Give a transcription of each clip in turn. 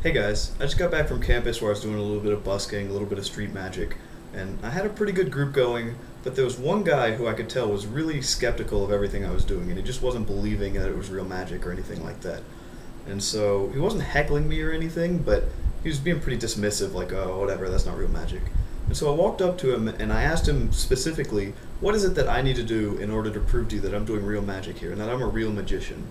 Hey guys, I just got back from campus where I was doing a little bit of busking, a little bit of street magic, and I had a pretty good group going, but there was one guy who I could tell was really skeptical of everything I was doing, and he just wasn't believing that it was real magic or anything like that. And so he wasn't heckling me or anything, but he was being pretty dismissive, like, oh, whatever, that's not real magic. And so I walked up to him and I asked him specifically, what is it that I need to do in order to prove to you that I'm doing real magic here and that I'm a real magician?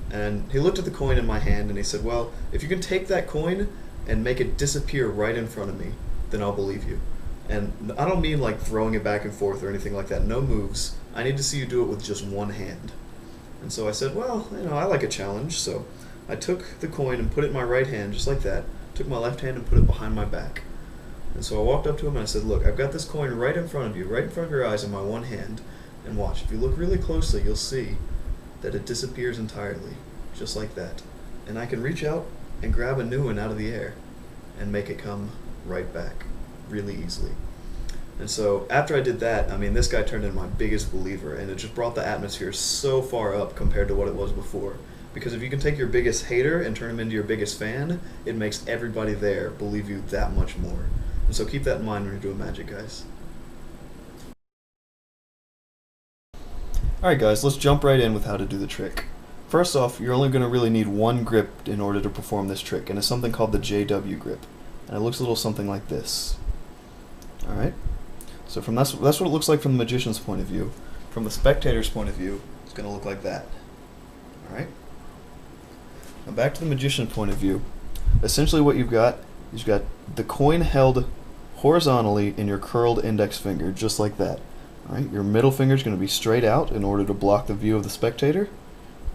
And he looked at the coin in my hand and he said, well, if you can take that coin and make it disappear right in front of me, then I'll believe you. And I don't mean like throwing it back and forth or anything like that. No moves. I need to see you do it with just one hand. And so I said, well, I like a challenge. So I took the coin and put it in my right hand just like that. Took my left hand and put it behind my back. And so I walked up to him and I said, look, I've got this coin right in front of you, right in front of your eyes in my one hand. And watch, if you look really closely, you'll see that it disappears entirely, just like that. And I can reach out and grab a new one out of the air and make it come right back really easily. And so after I did that, this guy turned into my biggest believer, and it just brought the atmosphere so far up compared to what it was before. Because if you can take your biggest hater and turn him into your biggest fan, it makes everybody there believe you that much more. And so keep that in mind when you're doing magic, guys. Alright guys, let's jump right in with how to do the trick. First off, you're only going to really need one grip in order to perform this trick, and it's something called the JW grip. And it looks a little something like this. Alright? So that's what it looks like from the magician's point of view. From the spectator's point of view, it's going to look like that. Alright? Now back to the magician's point of view. Essentially what you've got is you've got the coin held horizontally in your curled index finger, just like that. Alright, your middle finger is going to be straight out in order to block the view of the spectator.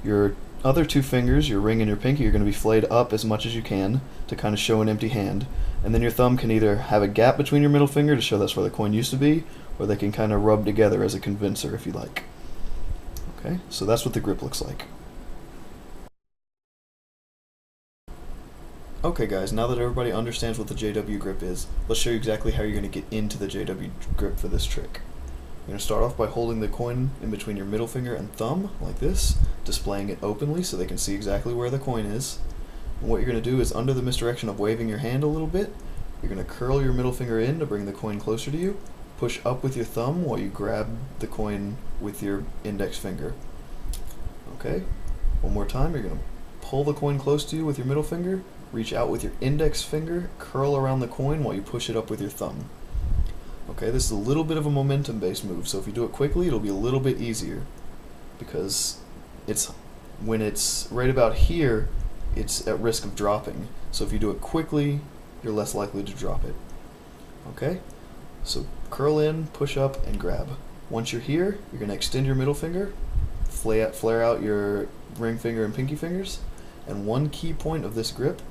Your other two fingers, your ring and your pinky, are going to be flayed up as much as you can to kind of show an empty hand. And then your thumb can either have a gap between your middle finger to show that's where the coin used to be, or they can kind of rub together as a convincer if you like. Okay, so that's what the grip looks like. Okay guys, now that everybody understands what the JW grip is, let's show you exactly how you're going to get into the JW grip for this trick. You're going to start off by holding the coin in between your middle finger and thumb, like this, displaying it openly so they can see exactly where the coin is. And what you're going to do is, under the misdirection of waving your hand a little bit, you're going to curl your middle finger in to bring the coin closer to you, push up with your thumb while you grab the coin with your index finger. Okay, one more time, you're going to pull the coin close to you with your middle finger, reach out with your index finger, curl around the coin while you push it up with your thumb. Okay, this is a little bit of a momentum-based move, so if you do it quickly, it'll be a little bit easier, because when it's right about here, it's at risk of dropping. So if you do it quickly, you're less likely to drop it. Okay, so curl in, push up, and grab. Once you're here, you're going to extend your middle finger, flare out your ring finger and pinky fingers, and one key point of this grip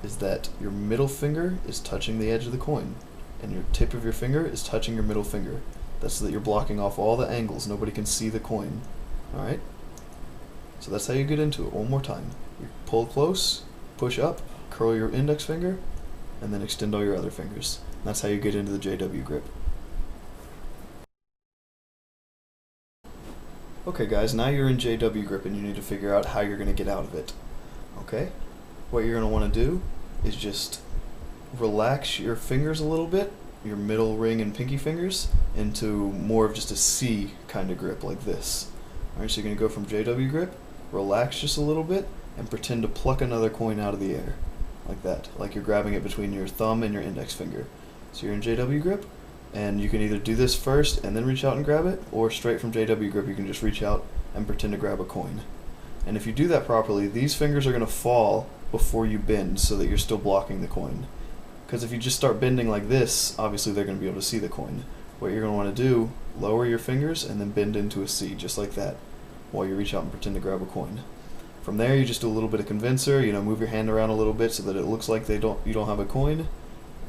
is that your middle finger is touching the edge of the coin, and your tip of your finger is touching your middle finger. That's so that you're blocking off all the angles. Nobody can see the coin. Alright? So that's how you get into it. One more time. You pull close, push up, curl your index finger, and then extend all your other fingers. And that's how you get into the JW grip. Okay guys, now you're in JW grip and you need to figure out how you're going to get out of it. Okay? What you're going to want to do is just relax your fingers a little bit, your middle ring and pinky fingers, into more of just a C kind of grip like this. Alright, so you're going to go from JW grip, relax just a little bit, and pretend to pluck another coin out of the air. Like that, like you're grabbing it between your thumb and your index finger. So you're in JW grip, and you can either do this first and then reach out and grab it, or straight from JW grip you can just reach out and pretend to grab a coin. And if you do that properly, these fingers are going to fall before you bend so that you're still blocking the coin. Because if you just start bending like this, obviously they're going to be able to see the coin. What you're going to want to do, lower your fingers and then bend into a C, just like that, while you reach out and pretend to grab a coin. From there, you just do a little bit of convincer, move your hand around a little bit so that it looks like you don't have a coin,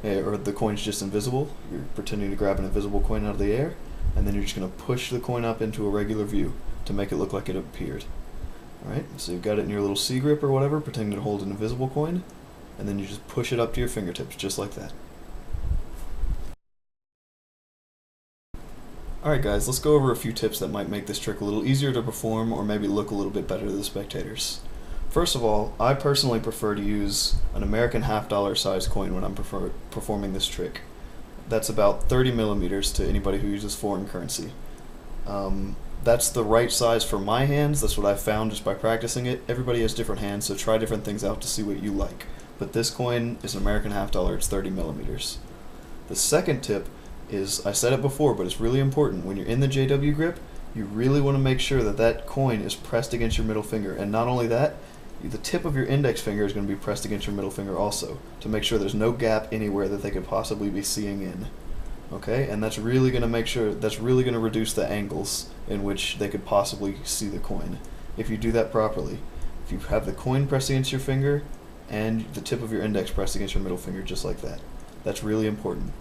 or the coin's just invisible. You're pretending to grab an invisible coin out of the air, and then you're just going to push the coin up into a regular view to make it look like it appeared. Alright, so you've got it in your little C grip or whatever, pretending to hold an invisible coin, and then you just push it up to your fingertips, just like that. Alright guys, let's go over a few tips that might make this trick a little easier to perform or maybe look a little bit better to the spectators. First of all, I personally prefer to use an American half-dollar size coin when I'm performing this trick. That's about 30 millimeters to anybody who uses foreign currency. That's the right size for my hands. That's what I've found just by practicing it. Everybody has different hands, so try different things out to see what you like. But this coin is an American half-dollar. It's 30 millimeters. The second tip is, I said it before, but it's really important. When you're in the JW grip, you really want to make sure that that coin is pressed against your middle finger. And not only that, the tip of your index finger is going to be pressed against your middle finger also, to make sure there's no gap anywhere that they could possibly be seeing in. Okay, and that's really going to make sure, that's really going to reduce the angles in which they could possibly see the coin, if you do that properly. If you have the coin pressed against your finger, and the tip of your index pressed against your middle finger, just like that. That's really important.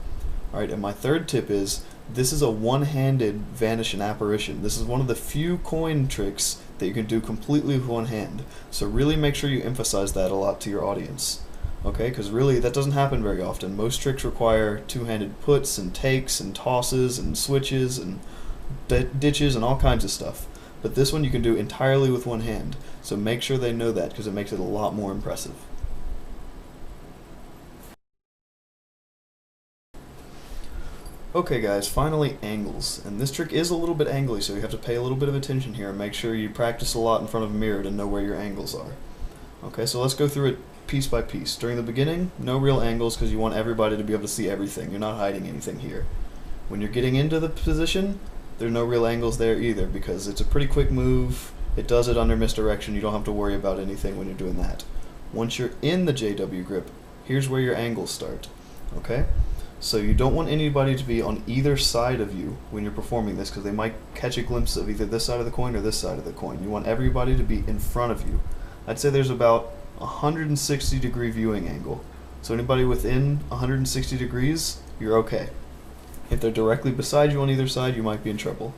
Alright, and my third tip is, this is a one-handed vanish and apparition. This is one of the few coin tricks that you can do completely with one hand. So really make sure you emphasize that a lot to your audience. Okay, because really that doesn't happen very often. Most tricks require two-handed puts and takes and tosses and switches and ditches and all kinds of stuff. But this one you can do entirely with one hand. So make sure they know that, because it makes it a lot more impressive. Okay guys, finally angles. And this trick is a little bit angly, so you have to pay a little bit of attention here and make sure you practice a lot in front of a mirror to know where your angles are. Okay, so let's go through it piece by piece. During the beginning, no real angles because you want everybody to be able to see everything. You're not hiding anything here. When you're getting into the position, there's no real angles there either because it's a pretty quick move. It does it under misdirection. You don't have to worry about anything when you're doing that. Once you're in the JW grip, here's where your angles start. Okay? So you don't want anybody to be on either side of you when you're performing this because they might catch a glimpse of either this side of the coin or this side of the coin. You want everybody to be in front of you. I'd say there's about 160 degree viewing angle. So anybody within 160 degrees, you're okay. If they're directly beside you on either side, you might be in trouble.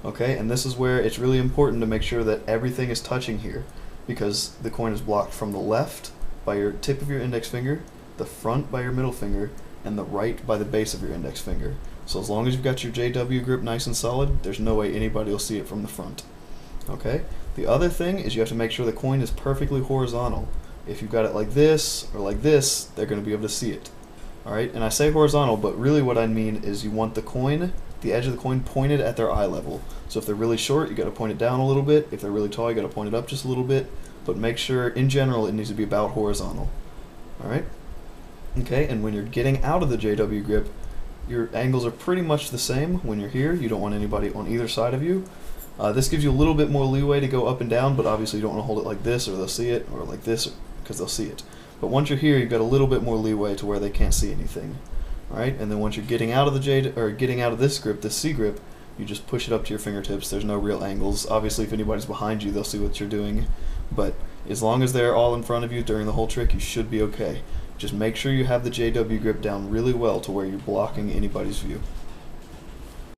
Okay, and this is where it's really important to make sure that everything is touching here because the coin is blocked from the left by your tip of your index finger, the front by your middle finger, and the right by the base of your index finger. So as long as you've got your JW grip nice and solid, there's no way anybody will see it from the front. Okay? The other thing is you have to make sure the coin is perfectly horizontal. If you've got it like this or like this, they're going to be able to see it. Alright? And I say horizontal, but really what I mean is you want the coin, the edge of the coin pointed at their eye level. So if they're really short, you got to point it down a little bit. If they're really tall, you got to point it up just a little bit. But make sure, in general, it needs to be about horizontal. Alright? Okay, and when you're getting out of the JW grip, your angles are pretty much the same. When you're here, you don't want anybody on either side of you. This gives you a little bit more leeway to go up and down, but obviously you don't want to hold it like this or they'll see it, or like this because they'll see it. But once you're here, you've got a little bit more leeway to where they can't see anything. Alright, and then once you're getting out of the getting out of this grip, this C grip, you just push it up to your fingertips. There's no real angles. Obviously, if anybody's behind you, they'll see what you're doing. But as long as they're all in front of you during the whole trick, you should be okay. Just make sure you have the JW grip down really well to where you're blocking anybody's view.